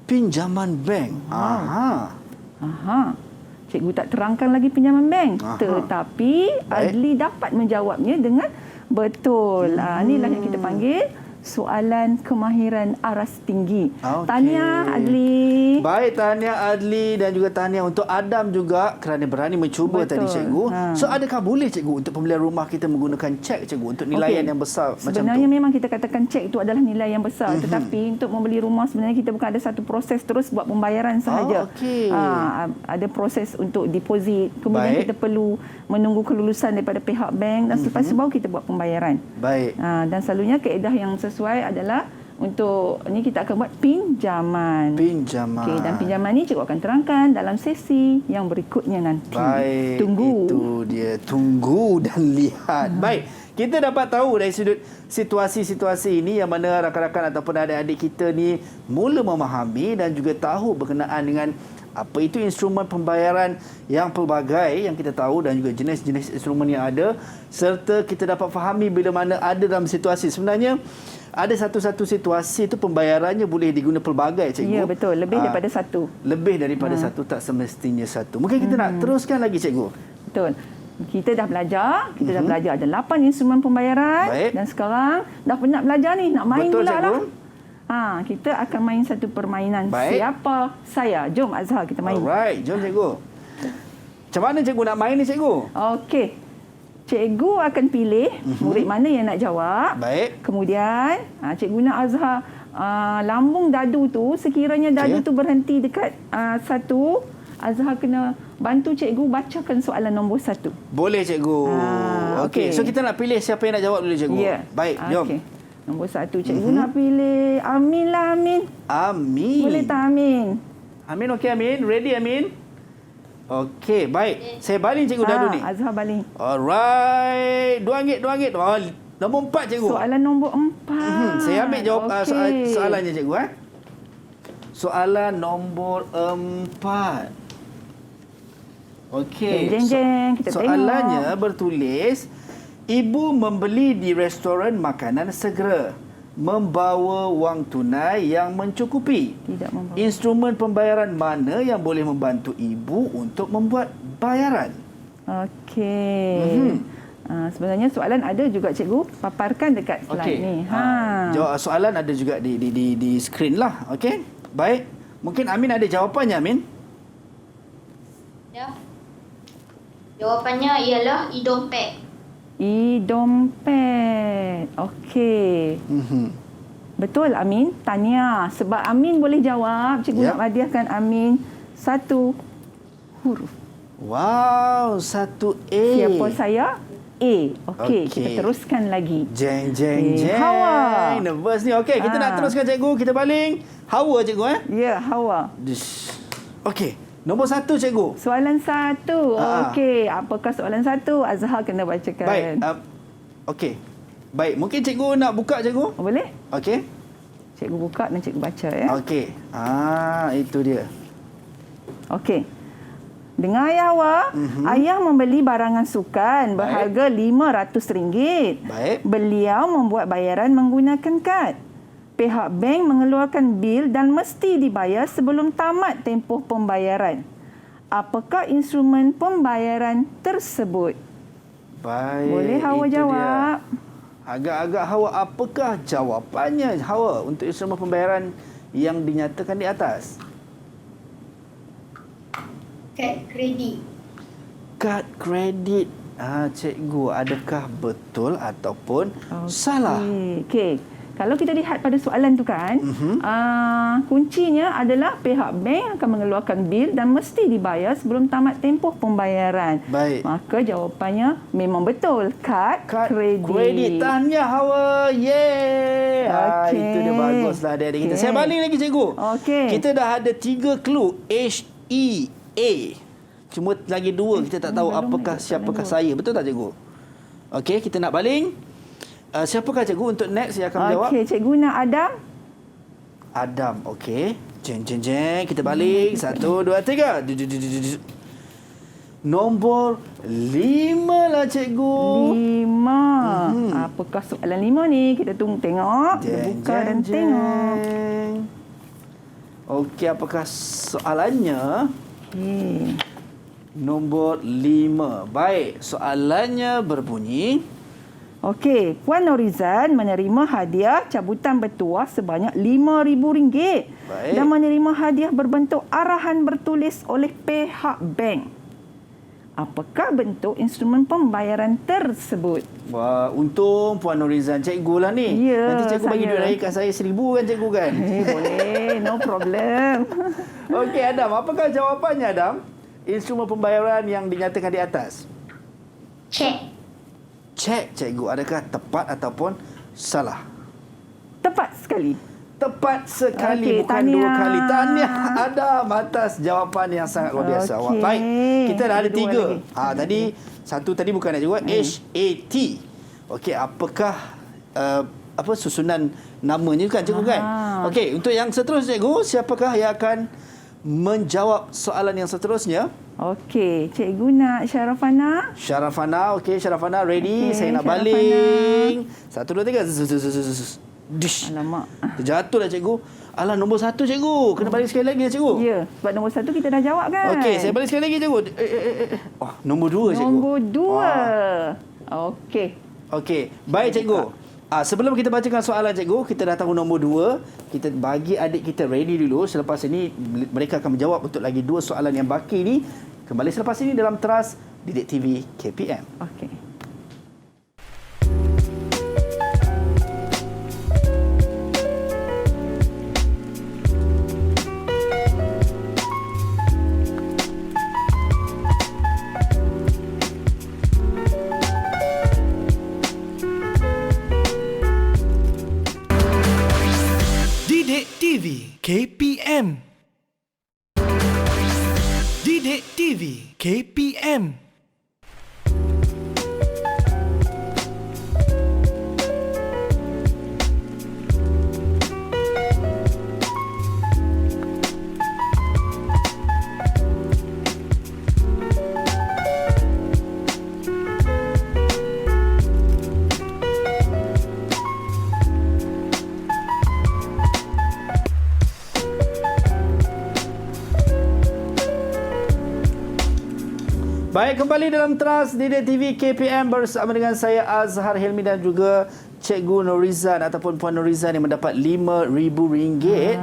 Pinjaman bank.
Cikgu tak terangkan lagi pinjaman bank. Tetapi Adli dapat menjawabnya dengan betul. Inilah yang kita panggil soalan kemahiran aras tinggi.
Okey.
Tahniah Adli.
Baik, tahniah Adli dan juga tahniah untuk Adam juga kerana berani mencuba
Betul.
tadi cikgu.
Ha.
So adakah boleh cikgu untuk pembelian rumah kita menggunakan cek cikgu untuk nilaian
Okey.
yang besar macam
Sebenarnya
tu?
memang kita katakan cek itu adalah nilai yang besar, tetapi untuk membeli rumah sebenarnya kita bukan ada satu proses terus buat pembayaran sahaja.
okey.
Ada proses untuk deposit, kemudian
Baik.
kita perlu menunggu kelulusan daripada pihak bank dan selepas itu baru kita buat pembayaran.
Baik.
Dan selalunya kaedah yang sesuai adalah untuk ni kita akan buat pinjaman.
Pinjaman.
Okey, dan pinjaman ni cikgu akan terangkan dalam sesi yang berikutnya nanti.
Baik,
Tunggu.
itu dia. Tunggu dan lihat. Baik, kita dapat tahu dari sudut situasi-situasi ini yang mana rakan-rakan ataupun adik-adik kita ni mula memahami dan juga tahu berkenaan dengan apa itu instrumen pembayaran yang pelbagai yang kita tahu dan juga jenis-jenis instrumen yang ada, serta kita dapat fahami bila mana ada dalam situasi. Sebenarnya ada satu-satu situasi itu pembayarannya boleh diguna pelbagai cikgu.
Ya, betul. Lebih daripada satu.
Lebih daripada satu, tak semestinya satu. Mungkin kita nak teruskan lagi cikgu.
Betul. Kita dah belajar, dah belajar ada 8 instrumen pembayaran.
Baik.
Dan sekarang dah penat belajar ni, nak main
Betul,
pula
cikgu.
lah. Kita akan main satu permainan.
Baik.
Siapa saya? Jom Azhar kita main.
Alright, jom cikgu. Macam mana cikgu nak main ni cikgu?
Okey. Cikgu akan pilih murid mana yang nak jawab.
Baik.
Kemudian cikgu nak Azhar lambung dadu tu, sekiranya dadu
Okey.
tu berhenti dekat satu, Azhar kena bantu cikgu bacakan soalan nombor 1.
Boleh cikgu. Okey,
okey.
so kita nak pilih siapa yang nak jawab dulu cikgu.
Ya.
Baik, jom.
Okey. Nombor 1 cikgu nak pilih Amin lah Amin.
Amin.
Boleh tak Amin?
Amin okey Amin. Ready Amin? Okey, baik. Saya baling cikgu dadu ni.
Azhar baling.
Alright. RM2. Oh, nombor 4 cikgu.
Soalan nombor 4.
Saya ambil jawab
Okey.
soalannya cikgu. Soalan nombor 4. Okey.
Jeng, jeng, kita
Soalannya
tengok.
bertulis, ibu membeli di restoran makanan segera, membawa wang tunai yang mencukupi.
Tidak membawa.
Instrumen pembayaran mana yang boleh membantu ibu untuk membuat bayaran?
Okey. Sebenarnya soalan ada juga cikgu paparkan dekat slide ni.
Jawab soalan ada juga di skrin lah. Okey. Baik. Mungkin Amin ada jawapannya Amin.
Ya. Jawapannya ialah e-dompet.
E-dompet. Okey. Betul Amin? Tanya. Sebab Amin boleh jawab, cikgu nak hadiahkan Amin 1 huruf.
Wow, 1A.
Siapa saya? A. Okey, kita
Okey.
teruskan lagi.
Jeng, jeng,
Okey,
jeng.
Hawa.
Nervous ni. Okey, kita nak teruskan cikgu. Kita baling. Hawa cikgu
Ya, Hawa.
Okey, nombor 1 cikgu.
Soalan 1. Okey, apakah soalan 1? Azhar kena bacakan.
Baik. Okey. Baik, mungkin cikgu nak buka cikgu?
Boleh?
Okey.
Cikgu buka dan cikgu baca ya.
Okey. Itu dia.
Okey. Dengar ayah Hawa, ayah membeli barangan sukan berharga RM500.
Baik.
Beliau membuat bayaran menggunakan kad. Pihak bank mengeluarkan bil dan mesti dibayar sebelum tamat tempoh pembayaran. Apakah instrumen pembayaran tersebut?
Baik.
Boleh Hawa
itu
jawab?
Dia. Agak-agak Hawa, apakah jawapannya Hawa untuk instrumen pembayaran yang dinyatakan di atas?
Kad kredit.
Kad kredit. Cikgu, adakah betul ataupun salah?
Okey. Kalau kita lihat pada soalan tu kan, kuncinya adalah pihak bank akan mengeluarkan bil dan mesti dibayar sebelum tamat tempoh pembayaran.
Baik.
Maka jawapannya memang betul. Kad kredit.
Kredit. Tahniah Hawa. Yeay.
Okey.
Itu dia baguslah adik-adik kita.
Okey.
Saya baling lagi cikgu.
Okey.
Kita dah ada 3 clue. HEA. Cuma lagi 2 kita tak tahu siapakah saya. Betul tak cikgu? Okey, kita nak baling. Siapakah cikgu untuk next yang akan menjawab?
Okey, cikgu nak Adam.
Adam. Okey. Jeng, jeng, jeng. Kita baling. 1, 2, 3. Nombor 5 lah cikgu.
5. Apakah soalan 5 ni? Kita tunggu tengok. Kita buka dan tengok.
Okey, apakah soalannya?
Okey.
Nombor 5. Baik, soalannya berbunyi,
Okey, Puan Norizan menerima hadiah cabutan bertuah sebanyak RM5,000
Baik.
dan menerima hadiah berbentuk arahan bertulis oleh pihak bank. Apakah bentuk instrumen pembayaran tersebut?
Wah, untung Puan Norizan cikgu lah ni.
Ya,
Nanti cikgu bagi
saya.
duit raya kat saya RM1,000 kan cikgu kan?
Boleh, no problem.
Okey Adam, apakah jawapannya Adam? Instrumen pembayaran yang dinyatakan di atas.
Cek.
Cek cikgu, adakah tepat ataupun salah?
Tepat sekali.
Tepat sekali,
Okey,
bukan
tahniah.
dua kali. Tahniah Adam atas jawapan yang sangat luar biasa.
Okey.
Baik, kita dah ada
Ada dua
3.
lagi.
Tadi satu tadi bukan nak jawab HAT. Okey, apakah apa susunan namanya kan cikgu kan? Okey, untuk yang seterusnya cikgu, siapakah yang akan menjawab soalan yang seterusnya?
Okey, cikgu nak Syarafana.
Syarafana, okey Syarafana ready.
Okey,
Saya nak
Syarafana.
baling. 1 2 3. Dish.
Alamak.
Terjatuh dah cikgu. Alah, nombor 1 cikgu. Kena balik sekali lagi cikgu.
Ya, sebab nombor 1 kita dah jawab kan?
Okey, saya balik sekali lagi cikgu. Oh, nombor 2 cikgu.
Nombor 2.
Wah.
Okey.
Okey, baik cikgu. Sebelum kita bacakan soalan cikgu, kita dah tahu nombor 2. Kita bagi adik kita ready dulu. Selepas ini mereka akan menjawab untuk lagi 2 soalan yang baki ni. Kembali selepas ini dalam Teras Didik TV KPM.
Okey.
Didik TV KPM. Didik TV KPM.
Baik, kembali dalam Teras Didik TV KPM bersama dengan saya Azhar Hilmi dan juga Cikgu Norizan ataupun Puan Norizan yang mendapat RM5,000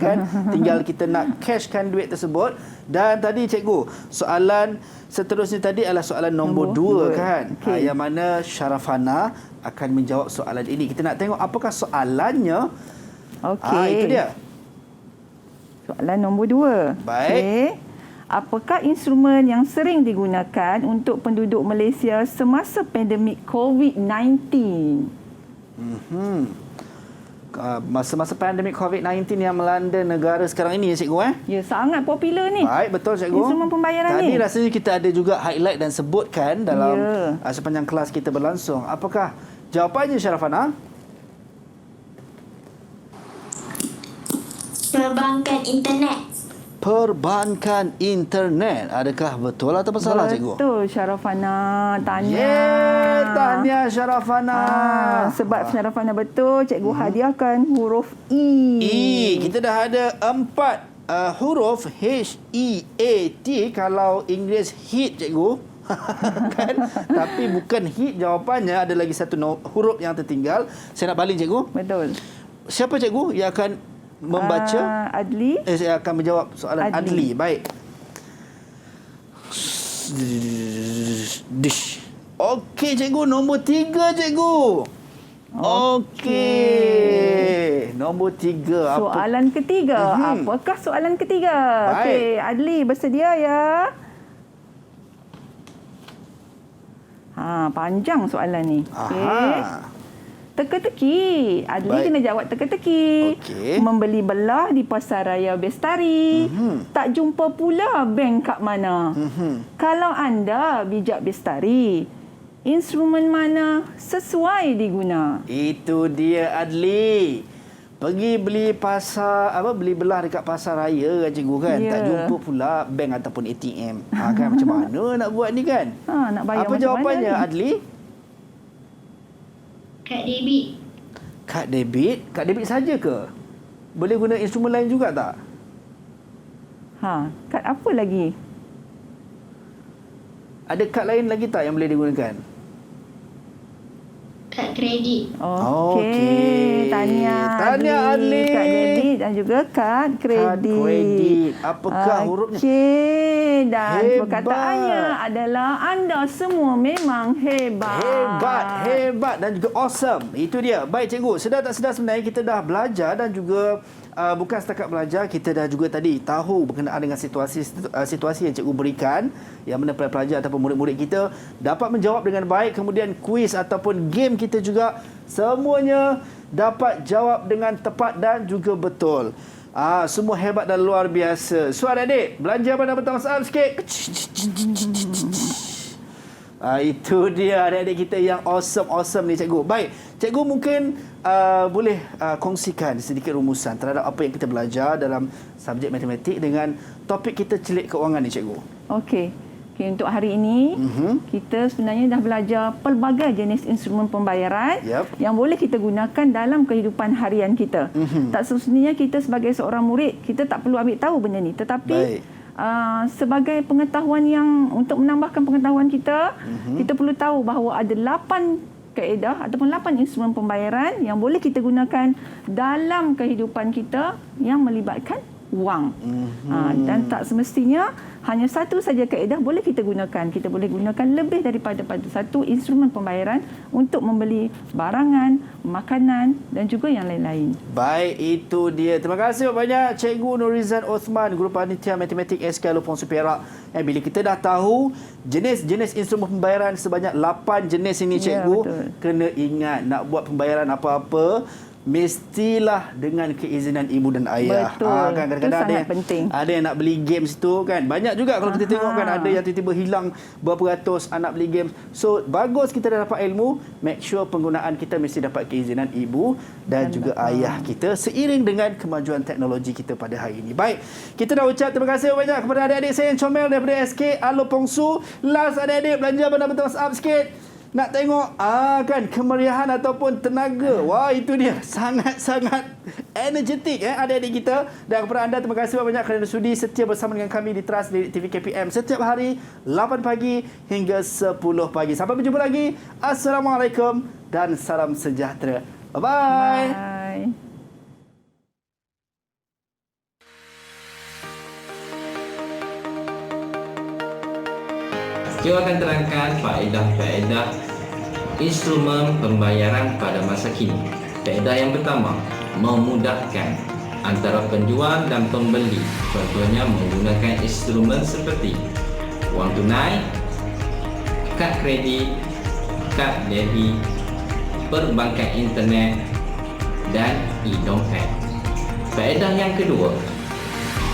kan. Tinggal kita nak cashkan duit tersebut. Dan tadi cikgu, soalan seterusnya tadi adalah soalan nombor 2 kan.
Okey.
Yang mana Syarafana akan menjawab soalan ini. Kita nak tengok apakah soalannya.
Okey.
Itu dia.
Soalan nombor 2.
Baik.
Okey. Apakah instrumen yang sering digunakan untuk penduduk Malaysia semasa pandemik COVID-19?
Masa-masa pandemik COVID-19 yang melanda negara sekarang ini ya cikgu
Ya, sangat popular ni.
Baik, betul cikgu.
Instrumen pembayaran
Tadi
ni.
rasanya kita ada juga highlight dan sebutkan dalam
Ya.
sepanjang kelas kita berlangsung. Apakah jawapannya Syarafana?
Perbankan internet.
Perbankan internet. Adakah betul atau salah cikgu?
Betul, Syarafana. Tahniah.
Yeah, tahniah Syarafana.
Sebab Syarafana betul, cikgu hadiahkan huruf E.
Kita dah ada 4 huruf H-E-A-T. Kalau Inggeris hit cikgu. Kan? Tapi bukan hit jawapannya. Ada lagi satu huruf yang tertinggal. Saya nak baling cikgu.
Betul.
Siapa cikgu yang akan membaca?
Adli.
Saya akan menjawab soalan Adli. Baik. Dish. Okey cikgu, nombor 3 cikgu. Okey. Nombor 3.
Soalan ketiga. Apakah soalan ketiga?
Baik.
Okey, Adli bersedia ya. Panjang soalan ni. Okey. Teka-teki. Adli
Baik.
kena jawab teka-teki.
Okey.
Membeli belah di Pasaraya Bestari. Tak jumpa pula bank kat mana. Kalau anda bijak Bestari, instrumen mana sesuai diguna?
Itu dia Adli. Pergi beli beli belah dekat pasar raya kan cikgu kan.
Ya.
Tak jumpa pula bank ataupun ATM. Kan macam mana nak buat ni kan?
Nak bayar
Apa
macam
jawapannya
mana ni?
Adli?
Kad debit.
Kad debit? Kad debit saja ke? Boleh guna instrumen lain juga tak?
Kad apa lagi?
Ada kad lain lagi tak yang boleh digunakan?
kredit.
Okey. Tahniah
Adli.
Kak debit dan juga kad kredit.
Kad kredit. Apakah hurufnya?
Okey. Dan
Hebat.
perkataannya adalah anda semua memang hebat.
Hebat dan juga awesome. Itu dia. Baik cikgu, sedar tak sedar sebenarnya kita dah belajar dan juga bukan setakat belajar, kita dah juga tadi tahu berkenaan dengan situasi yang cikgu berikan, yang mana pelajar ataupun murid-murid kita dapat menjawab dengan baik. Kemudian kuis ataupun game kita juga semuanya dapat jawab dengan tepat dan juga betul. Semua hebat dan luar biasa. So adik-adik, belanja pada pertama saat sikit. Itu dia adik-adik kita yang awesome ni cikgu. Baik, cikgu mungkin boleh kongsikan sedikit rumusan terhadap apa yang kita belajar dalam subjek matematik dengan topik kita celik keuangan ni cikgu.
Okey, untuk hari ini kita sebenarnya dah belajar pelbagai jenis instrumen pembayaran yang boleh kita gunakan dalam kehidupan harian kita. Tak semestinya kita sebagai seorang murid kita tak perlu ambil tahu benda ni, tetapi sebagai pengetahuan yang untuk menambahkan pengetahuan kita, kita perlu tahu bahawa ada 8 kaedah ataupun 8 instrumen pembayaran yang boleh kita gunakan dalam kehidupan kita yang melibatkan wang. Dan tak semestinya hanya satu saja kaedah boleh kita gunakan. Kita boleh gunakan lebih daripada satu instrumen pembayaran untuk membeli barangan, makanan dan juga yang lain-lain.
Baik, itu dia. Terima kasih banyak Cikgu Nurizan Osman, Guru Panitia Matematik SK Lopongsu Perak. Bila kita dah tahu jenis-jenis instrumen pembayaran sebanyak 8 jenis ini cikgu, kena ingat nak buat pembayaran apa-apa mestilah dengan keizinan ibu dan ayah.
Betul.
Kan kadang-kadang ada yang nak beli games tu kan. Banyak juga kalau kita tengok kan, ada yang tiba-tiba hilang berapa ratus nak beli games. So bagus kita dah dapat ilmu, make sure penggunaan kita mesti dapat keizinan ibu dan juga ayah kita seiring dengan kemajuan teknologi kita pada hari ini. Baik, kita dah ucap terima kasih banyak kepada adik-adik saya yang comel daripada SK Lopongsu. Last adik-adik belanja benar-benar up sikit. Nak tengok kan kemeriahan ataupun tenaga. Wah, itu dia. Sangat-sangat energetik adik-adik kita. Dan kepada anda, terima kasih banyak kerana sudi setia bersama dengan kami di Trans Didik TV KPM setiap hari 8 pagi hingga 10 pagi. Sampai berjumpa lagi. Assalamualaikum dan salam sejahtera. Bye-bye.
Bye.
Saya akan terangkan faedah-faedah instrumen pembayaran pada masa kini. Faedah yang pertama, memudahkan antara penjual dan pembeli. Contohnya menggunakan instrumen seperti wang tunai, kad kredit, kad debit, perbankan internet dan e-dompet. Faedah yang kedua,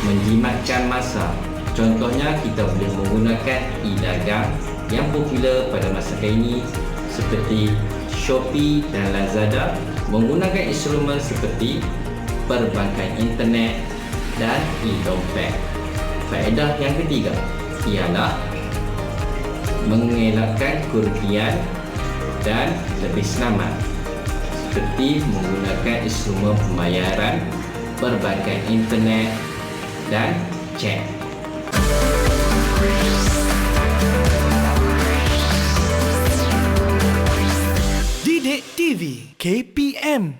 menjimatkan masa. Contohnya kita boleh menggunakan e-dagang yang popular pada masa kini seperti Shopee dan Lazada, menggunakan instrumen seperti perbankan internet dan e-dompet. Faedah yang ketiga ialah mengelakkan kerugian dan lebih selamat seperti menggunakan instrumen pembayaran, perbankan internet dan cek.
Didik TV KPM